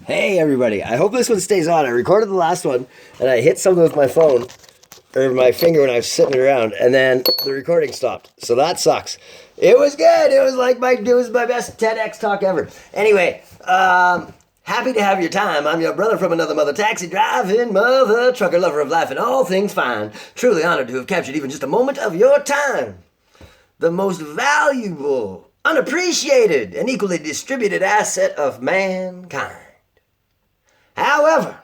Hey everybody, I hope this one stays on. I recorded the last one and I hit something with my phone or my finger when I was sitting it around and then the recording stopped. So that sucks. It was good. It was my best TEDx talk ever. Anyway, happy to have your time. I'm your brother from another mother, taxi driving mother, trucker, lover of life and all things fine. Truly honored to have captured even just a moment of your time. The most valuable, unappreciated, and equally distributed asset of mankind. However,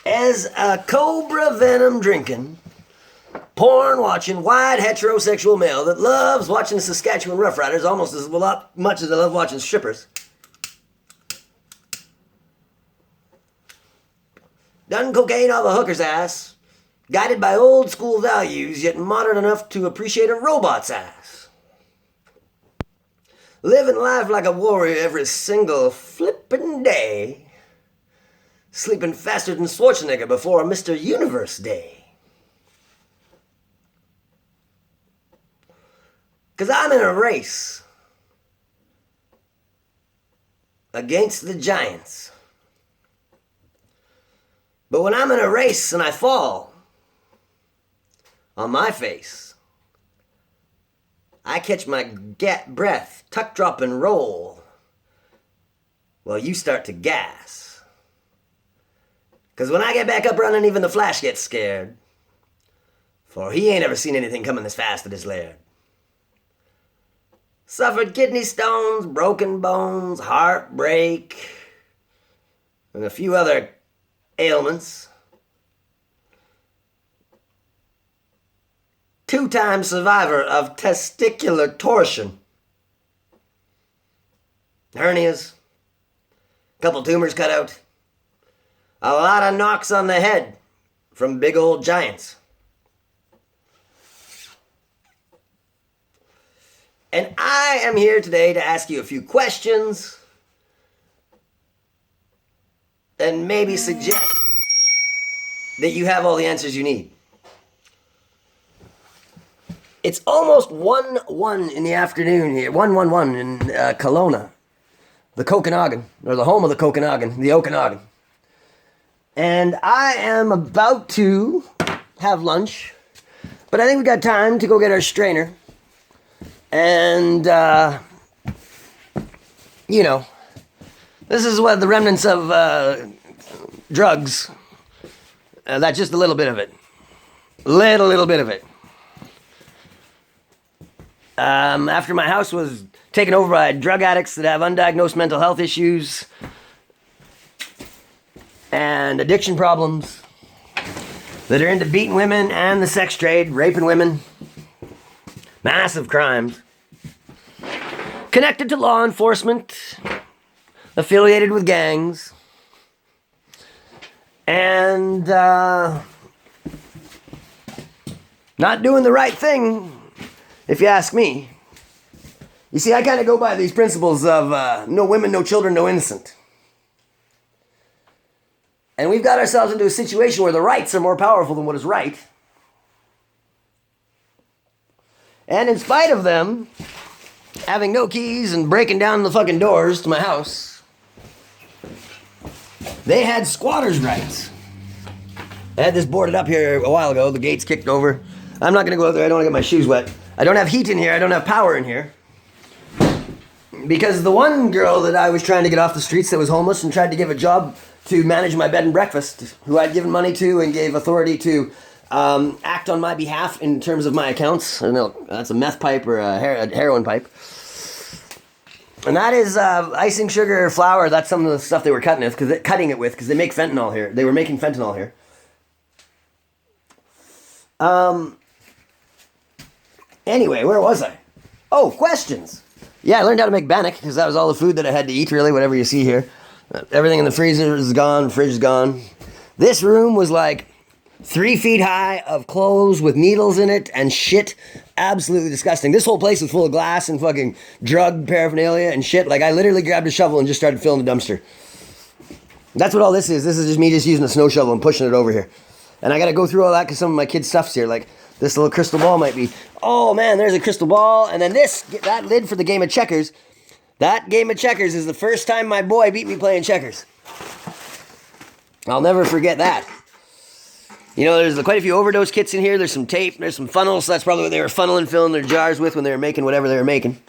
as a cobra venom drinking, porn watching, white heterosexual male that loves watching Saskatchewan Roughriders almost as much as I love watching strippers, done cocaine off a hooker's ass, guided by old school values yet modern enough to appreciate a robot's ass. Living life like a warrior every single flippin' day. Sleeping faster than Schwarzenegger before a Mr. Universe day. 'Cause I'm in a race against the giants. But when I'm in a race and I fall on my face, I catch my breath, tuck, drop, and roll. Well, you start to gas. 'Cause when I get back up running, even the Flash gets scared. For he ain't ever seen anything coming this fast at his lair. Suffered kidney stones, broken bones, heartbreak, and a few other ailments. 2-time survivor of testicular torsion. Hernias, couple tumors cut out, a lot of knocks on the head from big old giants. And I am here today to ask you a few questions and maybe suggest that you have all the answers you need. It's almost 1:01 in the afternoon here, 1:11 in Kelowna, the Okanagan, or the home of the Okanagan, the Okanagan. And I am about to have lunch, but I think we got time to go get our strainer. And, this is what the remnants of drugs, that's just a little bit of it. Little bit of it. After my house was taken over by drug addicts that have undiagnosed mental health issues and addiction problems that are into beating women and the sex trade, raping women, massive crimes, connected to law enforcement, affiliated with gangs, and not doing the right thing, if you ask me. You see, I kind of go by these principles of no women, no children, no innocent. And we've got ourselves into a situation where the rights are more powerful than what is right. And in spite of them having no keys and breaking down the fucking doors to my house, they had squatters' rights. I had this boarded up here a while ago. The gates kicked over. I'm not going to go out there. I don't want to get my shoes wet. I don't have heat in here. I don't have power in here. Because the one girl that I was trying to get off the streets that was homeless and tried to give a job to manage my bed and breakfast, who I'd given money to and gave authority to act on my behalf in terms of my accounts. I don't know, that's a meth pipe or a heroin pipe. And that is icing sugar, flour. That's some of the stuff they were cutting it with because they make fentanyl here. They were making fentanyl here. Anyway, where was I? Oh, questions. Yeah, I learned how to make bannock because that was all the food that I had to eat, really, whatever you see here. Everything in the freezer is gone, fridge is gone. This room was like 3 feet high of clothes with needles in it and shit. Absolutely disgusting. This whole place was full of glass and fucking drug paraphernalia and shit. Like, I literally grabbed a shovel and just started filling the dumpster. That's what all this is. This is just me just using a snow shovel and pushing it over here. And I got to go through all that because some of my kids' stuff's here. Like, this little crystal ball might be. Oh man, there's a crystal ball. And then that lid for the game of checkers. That game of checkers is the first time my boy beat me playing checkers. I'll never forget that. You know, there's quite a few overdose kits in here. There's some tape. There's some funnels. That's probably what they were funneling, filling their jars with when they were making whatever they were making.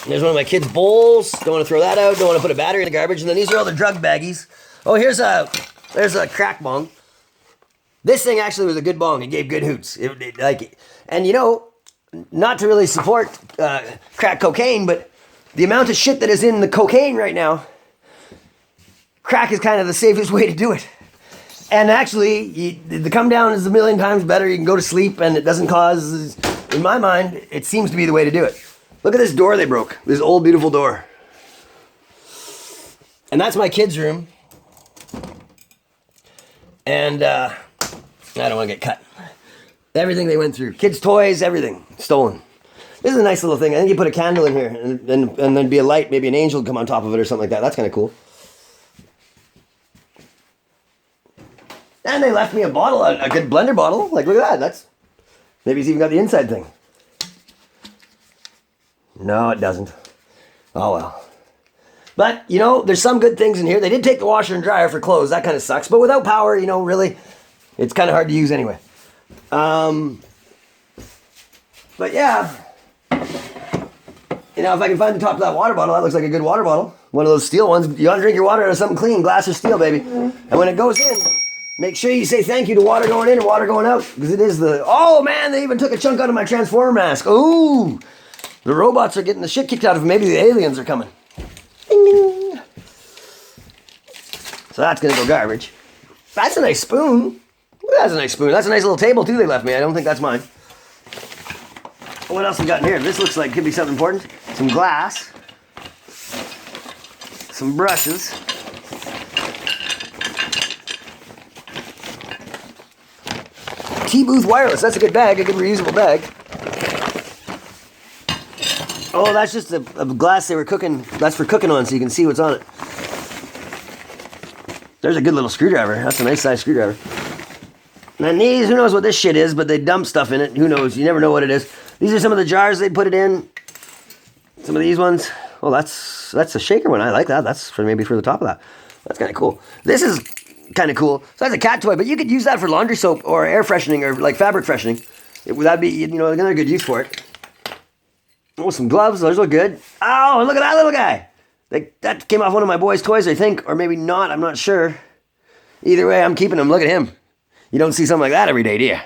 There's one of my kids' bowls. Don't want to throw that out. Don't want to put a battery in the garbage. And then these are all the drug baggies. Oh, there's a crack bong. This thing actually was a good bong. It gave good hoots. And you know, not to really support crack cocaine, but the amount of shit that is in the cocaine right now, crack is kind of the safest way to do it. And actually, the come down is a million times better. You can go to sleep and it doesn't cause, in my mind, it seems to be the way to do it. Look at this door they broke. This old, beautiful door. And that's my kids' room. And I don't want to get cut. Everything they went through. Kids' toys, everything. Stolen. This is a nice little thing. I think you put a candle in here and then be a light. Maybe an angel come on top of it or something like that. That's kind of cool. And they left me a bottle, a good blender bottle. Like, look at that. Maybe it's even got the inside thing. No, it doesn't. Oh, well. But, you know, there's some good things in here. They did take the washer and dryer for clothes. That kind of sucks. But without power, you know, really, it's kind of hard to use anyway. But, yeah. You know, if I can find the top of that water bottle, that looks like a good water bottle. One of those steel ones. You want to drink your water out of something clean, glass or steel, baby. And when it goes in, make sure you say thank you to water going in and water going out. Because it is oh, man, they even took a chunk out of my Transformer mask. Ooh. The robots are getting the shit kicked out of them. Maybe the aliens are coming. Ding, ding. So that's going to go garbage. That's a nice spoon. That's a nice spoon. That's a nice little table, too, they left me. I don't think that's mine. What else we got in here? This looks like could be something important. Some glass. Some brushes. T-Booth Wireless. That's a good bag. A good reusable bag. Oh, that's just a glass they were cooking. That's for cooking on, so you can see what's on it. There's a good little screwdriver. That's a nice size screwdriver. And then these, who knows what this shit is, but they dump stuff in it. Who knows? You never know what it is. These are some of the jars they put it in. Some of these ones. Oh, that's a shaker one. I like that. That's maybe for the top of that. That's kind of cool. This is kind of cool. So that's a cat toy, but you could use that for laundry soap or air freshening or like fabric freshening. That'd be, you know, another good use for it. Oh, some gloves. Those look good. Oh, and look at that little guy. That came off one of my boys' toys, I think, or maybe not. I'm not sure. Either way, I'm keeping him. Look at him. You don't see something like that every day, do you?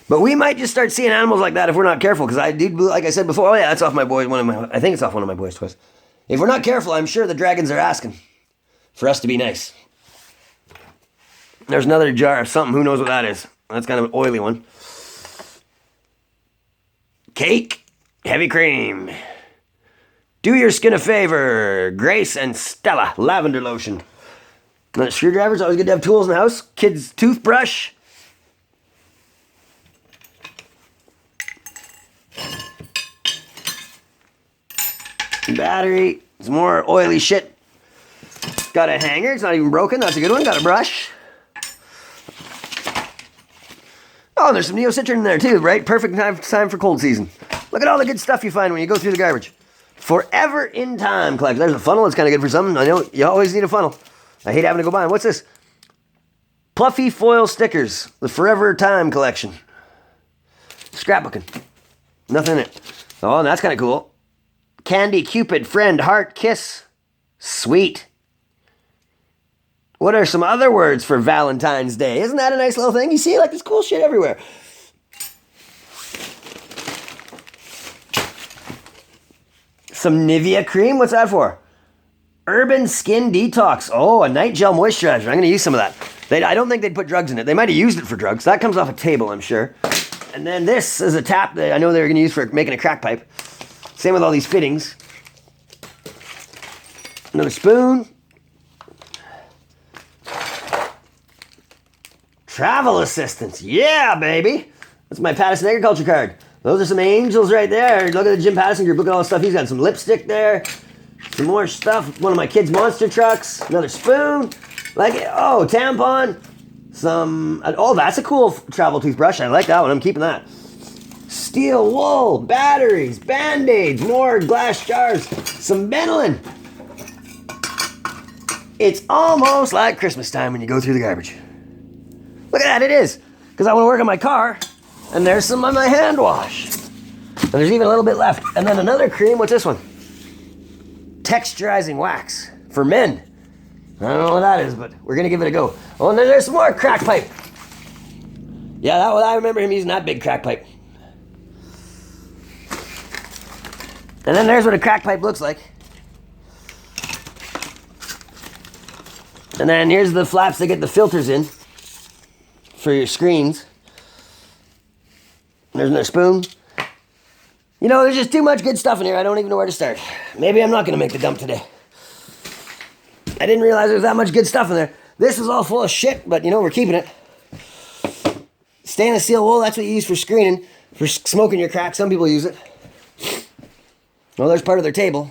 But we might just start seeing animals like that if we're not careful. Because I did, like I said before, oh yeah, that's off my boy. I think it's off one of my boys' toys. If we're not careful, I'm sure the dragons are asking for us to be nice. There's another jar of something. Who knows what that is? That's kind of an oily one. Cake. Heavy cream. Do your skin a favor. Grace and Stella lavender lotion. Screwdrivers, always good to have tools in the house. Kids' toothbrush. Battery. Some more oily shit. Got a hanger. It's not even broken. That's a good one. Got a brush. Oh, there's some Neocitrin in there too, right? Perfect time for cold season. Look at all the good stuff you find when you go through the garbage. Forever in Time collection. There's a funnel. It's kind of good for something. I know you always need a funnel. I hate having to go buy them. What's this? Pluffy foil stickers. The Forever Time collection. Scrapbooking. Nothing in it. Oh, and that's kind of cool. Candy, Cupid, Friend, Heart, Kiss. Sweet. What are some other words for Valentine's Day? Isn't that a nice little thing? You see, like, this cool shit everywhere. Some Nivea cream. What's that for? Urban Skin Detox. Oh, a night gel moisturizer. I'm going to use some of that. I don't think they'd put drugs in it. They might have used it for drugs. That comes off a table, I'm sure. And then this is a tap that I know they were going to use for making a crack pipe. Same with all these fittings. Another spoon. Travel assistance. Yeah, baby. That's my Pattison Agriculture card. Those are some angels right there. Look at the Jim Pattison group. Look at all the stuff he's got. Some lipstick there. Some more stuff. One of my kids' monster trucks. Another spoon. Like, oh, tampon. Oh, that's a cool travel toothbrush. I like that one. I'm keeping that. Steel wool, batteries, Band-Aids, more glass jars, some Benylin. It's almost like Christmas time when you go through the garbage. Look at that, it is. Because I want to work on my car, and there's some on my hand wash. And there's even a little bit left. And then another cream, what's this one? Texturizing wax for men. I don't know what that is, but we're going to give it a go. Oh, and then there's some more crack pipe. Yeah, that one, I remember him using that big crack pipe. And then there's what a crack pipe looks like. And then here's the flaps that get the filters in for your screens. There's another spoon. You know, there's just too much good stuff in here. I don't even know where to start. Maybe I'm not going to make the dump today. I didn't realize there was that much good stuff in there. This is all full of shit, but you know, we're keeping it. Stainless steel wool, that's what you use for screening, for smoking your crack. Some people use it. Well, there's part of their table.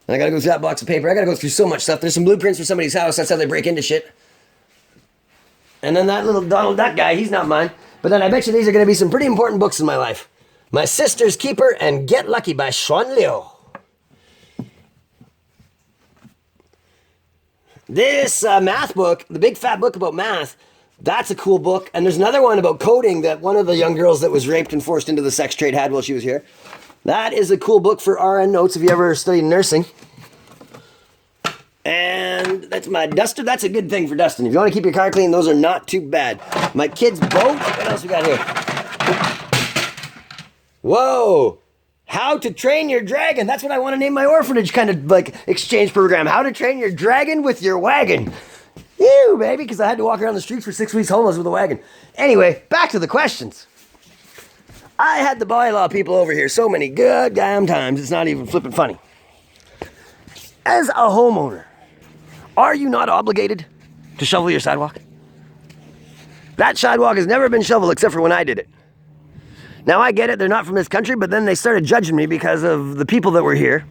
And I gotta go through that box of paper. I gotta go through so much stuff. There's some blueprints for somebody's house. That's how they break into shit. And then that little Donald Duck guy, he's not mine. But then I bet you these are gonna be some pretty important books in my life. My Sister's Keeper and Get Lucky by Xuan Liu. This math book, the big fat book about math, that's a cool book. And there's another one about coding that one of the young girls that was raped and forced into the sex trade had while she was here. That is a cool book for RN notes if you ever studied nursing. And that's my duster. That's a good thing for dusting. If you want to keep your car clean, those are not too bad. My kid's boat. What else we got here? Whoa. How to Train Your Dragon. That's what I want to name my orphanage kind of like exchange program. How to Train Your Dragon with Your Wagon. Ew, baby, because I had to walk around the streets for 6 weeks homeless with a wagon. Anyway, back to the questions. I had the bylaw people over here so many good damn times, it's not even flipping funny. As a homeowner, are you not obligated to shovel your sidewalk? That sidewalk has never been shoveled except for when I did it. Now I get it, they're not from this country, but then they started judging me because of the people that were here.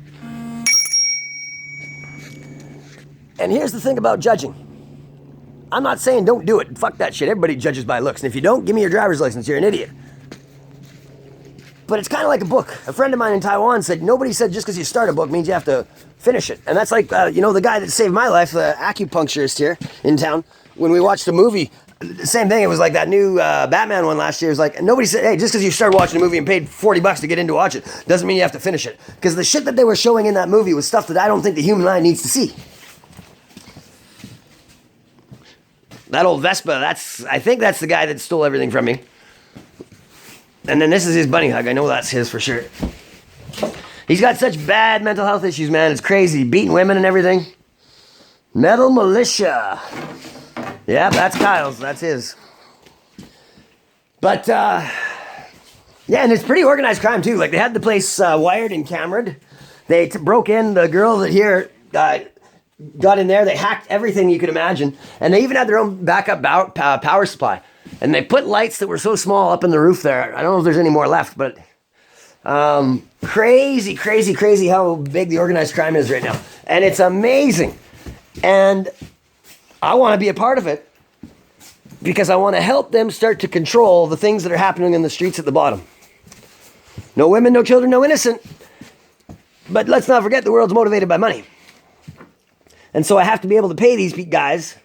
And here's the thing about judging. I'm not saying don't do it. Fuck that shit. Everybody judges by looks. And if you don't, give me your driver's license. You're an idiot. But it's kind of like a book. A friend of mine in Taiwan said, nobody said just because you start a book means you have to finish it. And that's like, you know, the guy that saved my life, the acupuncturist here in town, when we watched a movie, the same thing. It was like that new Batman one last year. It was like, nobody said, hey, just because you started watching a movie and paid $40 to get in to watch it, doesn't mean you have to finish it. Because the shit that they were showing in that movie was stuff that I don't think the human eye needs to see. That old Vespa, I think that's the guy that stole everything from me. And then this is his bunny hug. I know that's his for sure. He's got such bad mental health issues, man. It's crazy. Beating women and everything. Metal Militia. Yeah, that's Kyle's. That's his. But, yeah, and it's pretty organized crime, too. Like, they had the place wired and cameraed. They broke in. The girl that here got in there. They hacked everything you could imagine. And they even had their own backup power supply. And they put lights that were so small up in the roof there. I don't know if there's any more left, but crazy, crazy, crazy how big the organized crime is right now. And it's amazing. And I want to be a part of it because I want to help them start to control the things that are happening in the streets at the bottom. No women, no children, no innocent. But let's not forget the world's motivated by money. And so I have to be able to pay these guys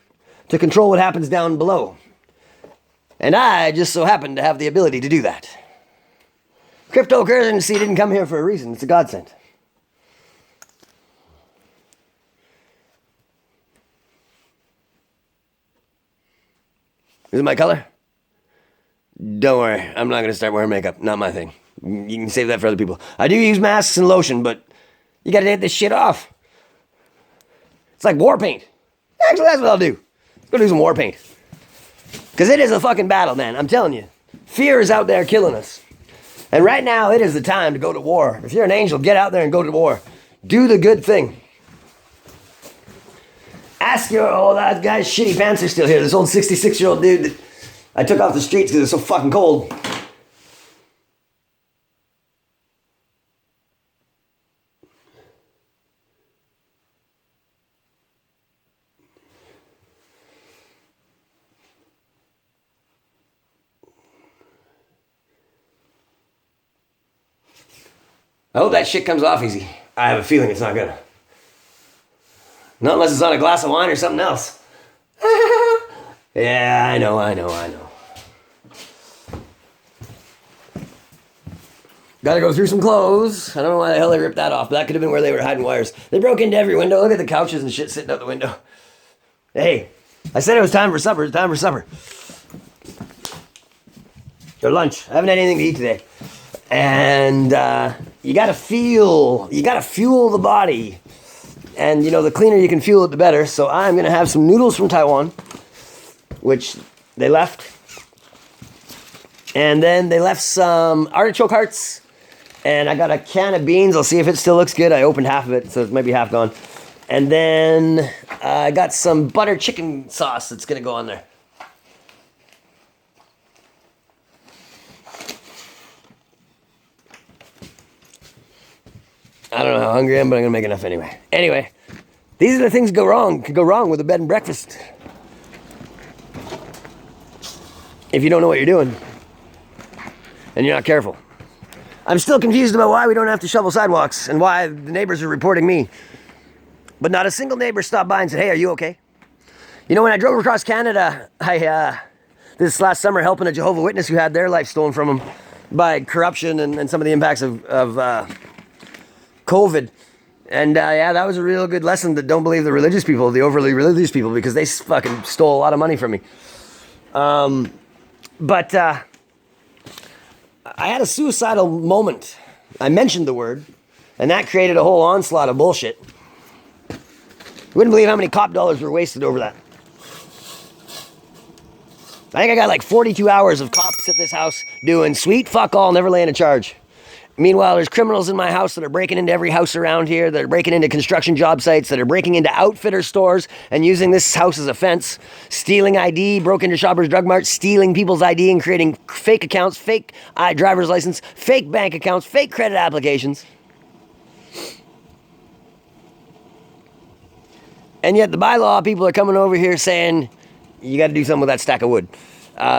to control what happens down below. And I just so happen to have the ability to do that. Cryptocurrency didn't come here for a reason. It's a godsend. Is it my color? Don't worry. I'm not going to start wearing makeup. Not my thing. You can save that for other people. I do use masks and lotion, but you got to get this shit off. It's like war paint. Actually, that's what I'll do. Let's go do some war paint. Because it is a fucking battle, man. I'm telling you. Fear is out there killing us. And right now, it is the time to go to war. If you're an angel, get out there and go to war. Do the good thing. Ask your, oh, that guy's shitty pants are still here. This old 66-year-old dude that I took off the streets because it's so fucking cold. I hope that shit comes off easy. I have a feeling it's not gonna. Not unless it's on a glass of wine or something else. Yeah, I know. Gotta go through some clothes. I don't know why the hell they ripped that off, but that could have been where they were hiding wires. They broke into every window. Look at the couches and shit sitting out the window. Hey, I said it was time for supper. It's time for supper. Or lunch. I haven't had anything to eat today. And you gotta fuel the body. And you know, the cleaner you can fuel it, the better. So I'm gonna have some noodles from Taiwan, which they left. And then they left some artichoke hearts. And I got a can of beans. I'll see if it still looks good. I opened half of it, so it might be half gone. And then I got some butter chicken sauce that's gonna go on there. I don't know how hungry I am, but I'm gonna make enough anyway. Anyway, these are the things that could go wrong with a bed and breakfast. If you don't know what you're doing, and you're not careful. I'm still confused about why we don't have to shovel sidewalks and why the neighbors are reporting me. But not a single neighbor stopped by and said, hey, are you okay? You know, when I drove across Canada, this last summer helping a Jehovah's Witness who had their life stolen from them by corruption and some of the impacts of COVID. And yeah, that was a real good lesson that don't believe the religious people, the overly religious people, because they fucking stole a lot of money from me. But I had a suicidal moment. I mentioned the word, and that created a whole onslaught of bullshit. You wouldn't believe how many cop dollars were wasted over that. I think I got like 42 hours of cops at this house doing sweet fuck all, never laying a charge. Meanwhile, there's criminals in my house that are breaking into every house around here, that are breaking into construction job sites, that are breaking into outfitter stores and using this house as a fence, stealing ID, broke into Shoppers Drug Mart, stealing people's ID and creating fake accounts, fake driver's license, fake bank accounts, fake credit applications. And yet the bylaw people are coming over here saying, you got to do something with that stack of wood.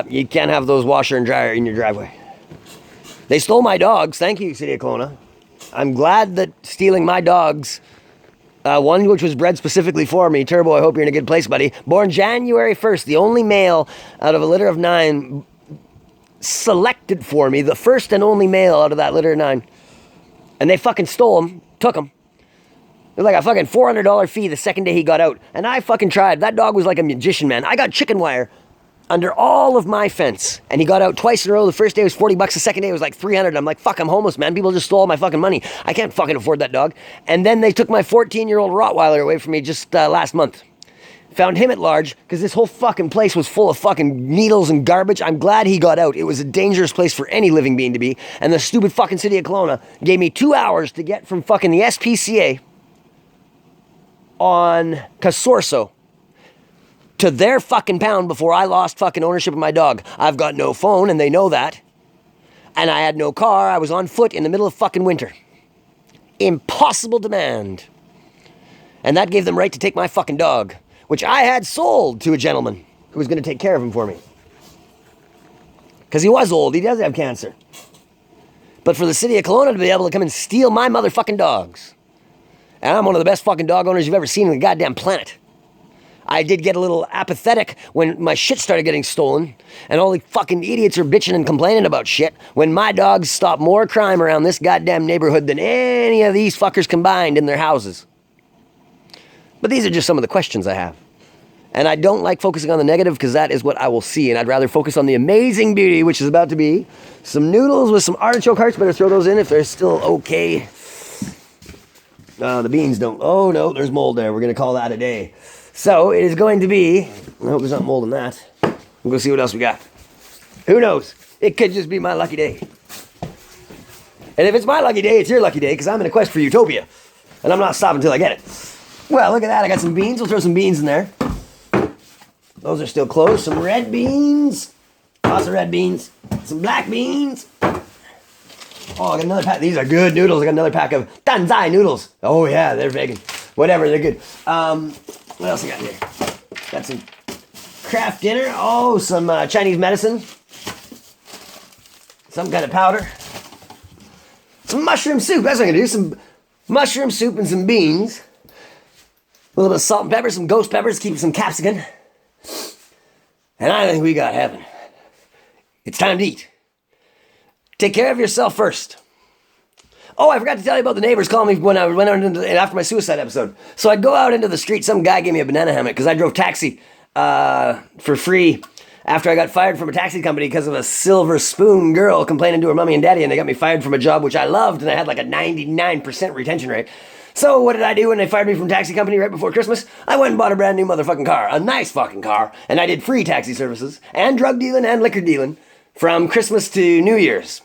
You can't have those washer and dryer in your driveway. They stole my dogs. Thank you, City of Kelowna. I'm glad that stealing my dogs, one which was bred specifically for me, Turbo, I hope you're in a good place, buddy, born January 1st, the only male out of a litter of 9 selected for me, the first and only male out of that litter of 9. And they fucking stole him, took him. It was like a fucking $400 fee the second day he got out. And I fucking tried. That dog was like a magician, man. I got chicken wire under all of my fence. And he got out twice in a row. The first day was $40. The second day it was like $300. I'm like, fuck, I'm homeless, man. People just stole my fucking money. I can't fucking afford that dog. And then they took my 14-year-old Rottweiler away from me just last month. Found him at large because this whole fucking place was full of fucking needles and garbage. I'm glad he got out. It was a dangerous place for any living being to be. And the stupid fucking City of Kelowna gave me 2 hours to get from fucking the SPCA on Casorso to their fucking pound before I lost fucking ownership of my dog. I've got no phone and they know that. And I had no car. I was on foot in the middle of fucking winter. Impossible demand. And that gave them right to take my fucking dog, which I had sold to a gentleman who was going to take care of him for me. Because he was old. He does have cancer. But for the City of Kelowna to be able to come and steal my motherfucking dogs. And I'm one of the best fucking dog owners you've ever seen on the goddamn planet. I did get a little apathetic when my shit started getting stolen, and all the fucking idiots are bitching and complaining about shit when my dogs stop more crime around this goddamn neighborhood than any of these fuckers combined in their houses. But these are just some of the questions I have. And I don't like focusing on the negative because that is what I will see, and I'd rather focus on the amazing beauty, which is about to be some noodles with some artichoke hearts. Better throw those in if they're still okay. The beans don't. Oh no, there's mold there. We're going to call that a day. So it is going to be, I hope there's not mold in that. We'll go see what else we got. Who knows? It could just be my lucky day. And if it's my lucky day, it's your lucky day because I'm in a quest for utopia. And I'm not stopping until I get it. Well, look at that. I got some beans. We'll throw some beans in there. Those are still closed. Some red beans. Lots of red beans. Some black beans. Oh, I got another pack. These are good noodles. I got another pack of Danzai noodles. Oh, yeah, they're vegan. Whatever, they're good. What else I got here? Got some craft dinner. Oh, some Chinese medicine. Some kind of powder. some mushroom soup. That's what I'm going to do. Some mushroom soup and some beans. A little bit of salt and pepper, some ghost peppers, keep some capsicum. And I think we got heaven. It's time to eat. Take care of yourself first. Oh, I forgot to tell you about the neighbors calling me when I went out after my suicide episode. So I'd go out into the street. Some guy gave me a banana hammock because I drove taxi for free after I got fired from a taxi company because of a silver spoon girl complaining to her mommy and daddy, and they got me fired from a job which I loved, and I had like a 99% retention rate. So what did I do when they fired me from taxi company right before Christmas? I went and bought a brand new motherfucking car, a nice fucking car, and I did free taxi services and drug dealing and liquor dealing from Christmas to New Year's.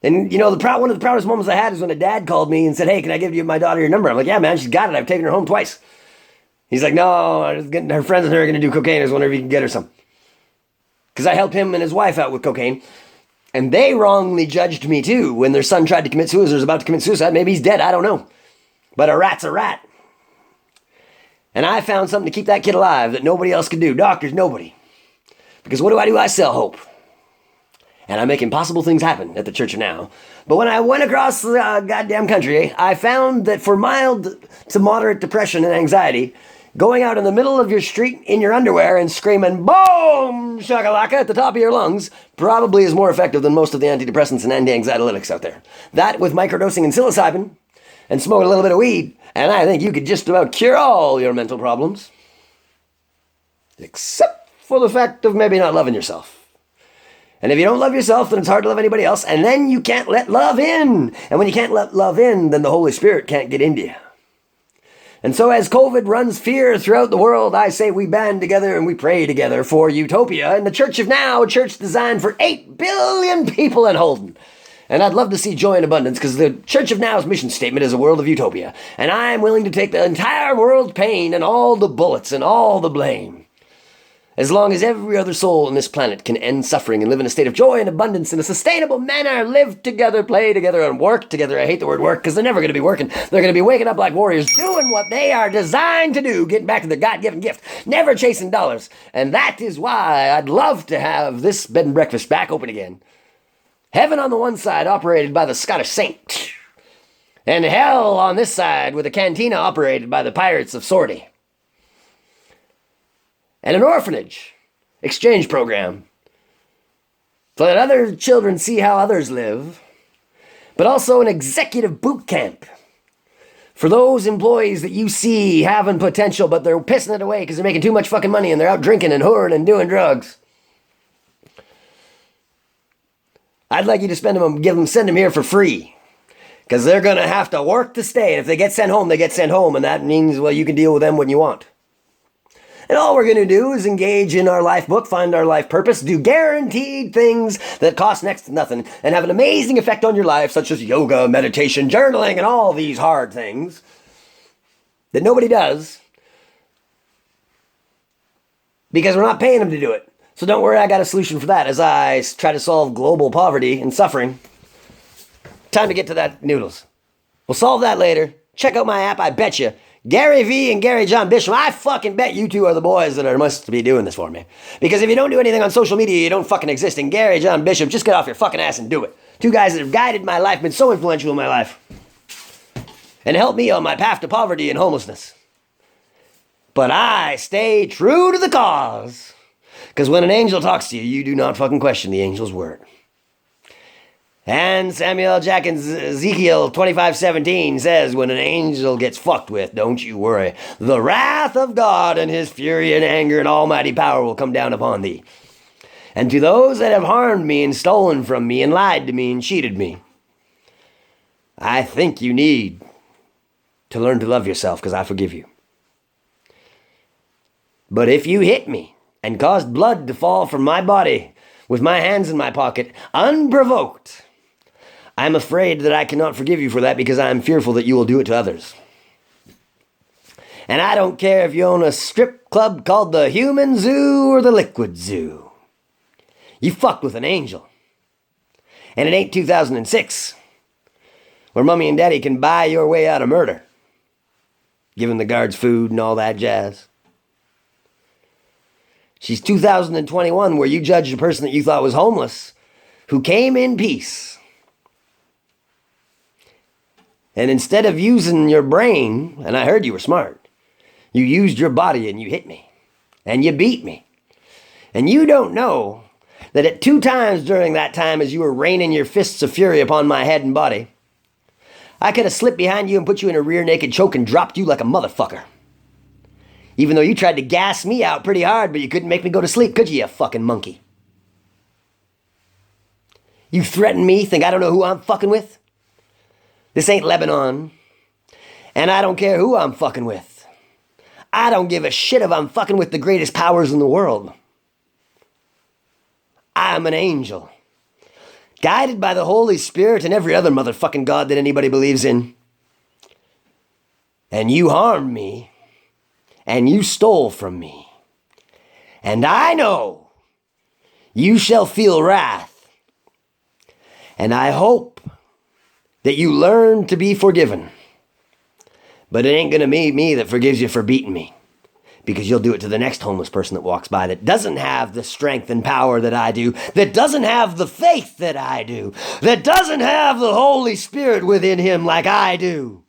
And, you know, one of the proudest moments I had is when a dad called me and said, hey, can I give you my daughter your number? I'm like, yeah, man, she's got it. I've taken her home twice. He's like, no, her friends and her are going to do cocaine. I was wondering if you can get her some. Because I helped him and his wife out with cocaine. And they wrongly judged me, too, when their son tried to commit suicide or was about to commit suicide. Maybe he's dead. I don't know. But a rat's a rat. And I found something to keep that kid alive that nobody else could do. Doctors, nobody. Because what do? I sell hope. And I make impossible things happen at the Church of Now. But when I went across the goddamn country, I found that for mild to moderate depression and anxiety, going out in the middle of your street in your underwear and screaming, boom, shakalaka, at the top of your lungs, probably is more effective than most of the antidepressants and anti-anxiolytics out there. That with microdosing and psilocybin, and smoking a little bit of weed, and I think you could just about cure all your mental problems. Except for the fact of maybe not loving yourself. And if you don't love yourself, then it's hard to love anybody else, and then you can't let love in. And when you can't let love in, then the Holy Spirit can't get into you. And so as COVID runs fear throughout the world, I say we band together and we pray together for utopia in the Church of Now, a church designed for 8 billion people and holding. And I'd love to see joy and abundance, because the Church of Now's mission statement is a world of utopia. And I'm willing to take the entire world's pain and all the bullets and all the blame. As long as every other soul on this planet can end suffering and live in a state of joy and abundance in a sustainable manner, live together, play together, and work together. I hate the word work because they're never going to be working. They're going to be waking up like warriors, doing what they are designed to do, getting back to their God-given gift, never chasing dollars. And that is why I'd love to have this bed and breakfast back open again. Heaven on the one side, operated by the Scottish Saint. And hell on this side, with a cantina operated by the Pirates of Sortie. And an orphanage exchange program so that other children see how others live, but also an executive boot camp for those employees that you see having potential, but they're pissing it away because they're making too much fucking money and they're out drinking and whoring and doing drugs. I'd like you to send them here for free, because they're going to have to work to stay. And if they get sent home, they get sent home. And that means, well, you can deal with them when you want. And all we're going to do is engage in our life book, find our life purpose, do guaranteed things that cost next to nothing, and have an amazing effect on your life, such as yoga, meditation, journaling, and all these hard things that nobody does because we're not paying them to do it. So don't worry, I got a solution for that as I try to solve global poverty and suffering. Time to get to that noodles. We'll solve that later. Check out my app, I bet you. Gary V and Gary John Bishop, I fucking bet you two are the boys that must be doing this for me. Because if you don't do anything on social media, you don't fucking exist. And Gary John Bishop, just get off your fucking ass and do it. Two guys that have guided my life, been so influential in my life. And helped me on my path to poverty and homelessness. But I stay true to the cause. Because when an angel talks to you, you do not fucking question the angel's word. And Samuel Jackson's Ezekiel 25:17 says, when an angel gets fucked with, don't you worry. The wrath of God and his fury and anger and almighty power will come down upon thee. And to those that have harmed me and stolen from me and lied to me and cheated me, I think you need to learn to love yourself, because I forgive you. But if you hit me and caused blood to fall from my body with my hands in my pocket, unprovoked, I'm afraid that I cannot forgive you for that, because I am fearful that you will do it to others. And I don't care if you own a strip club called the Human Zoo or the Liquid Zoo. You fucked with an angel. And it ain't 2006, where mommy and daddy can buy your way out of murder, giving the guards food and all that jazz. She's 2021, where you judged a person that you thought was homeless, who came in peace, And instead of using your brain, and I heard you were smart, you used your body and you hit me. And you beat me. And you don't know that at 2 times during that time as you were raining your fists of fury upon my head and body, I could have slipped behind you and put you in a rear naked choke and dropped you like a motherfucker. Even though you tried to gas me out pretty hard, but you couldn't make me go to sleep, could you, you fucking monkey? You threaten me, think I don't know who I'm fucking with? This ain't Lebanon. And I don't care who I'm fucking with. I don't give a shit if I'm fucking with the greatest powers in the world. I'm an angel. Guided by the Holy Spirit and every other motherfucking God that anybody believes in. And you harmed me. And you stole from me. And I know you shall feel wrath. And I hope that you learn to be forgiven. But it ain't gonna be me that forgives you for beating me. Because you'll do it to the next homeless person that walks by that doesn't have the strength and power that I do, that doesn't have the faith that I do, that doesn't have the Holy Spirit within him like I do.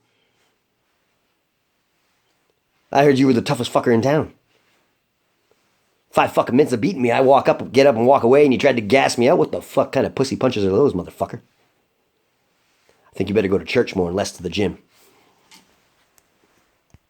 I heard you were the toughest fucker in town. 5 fucking minutes of beating me, I get up and walk away, and you tried to gas me out? What the fuck kind of pussy punches are those, motherfucker? I think you better go to church more and less to the gym.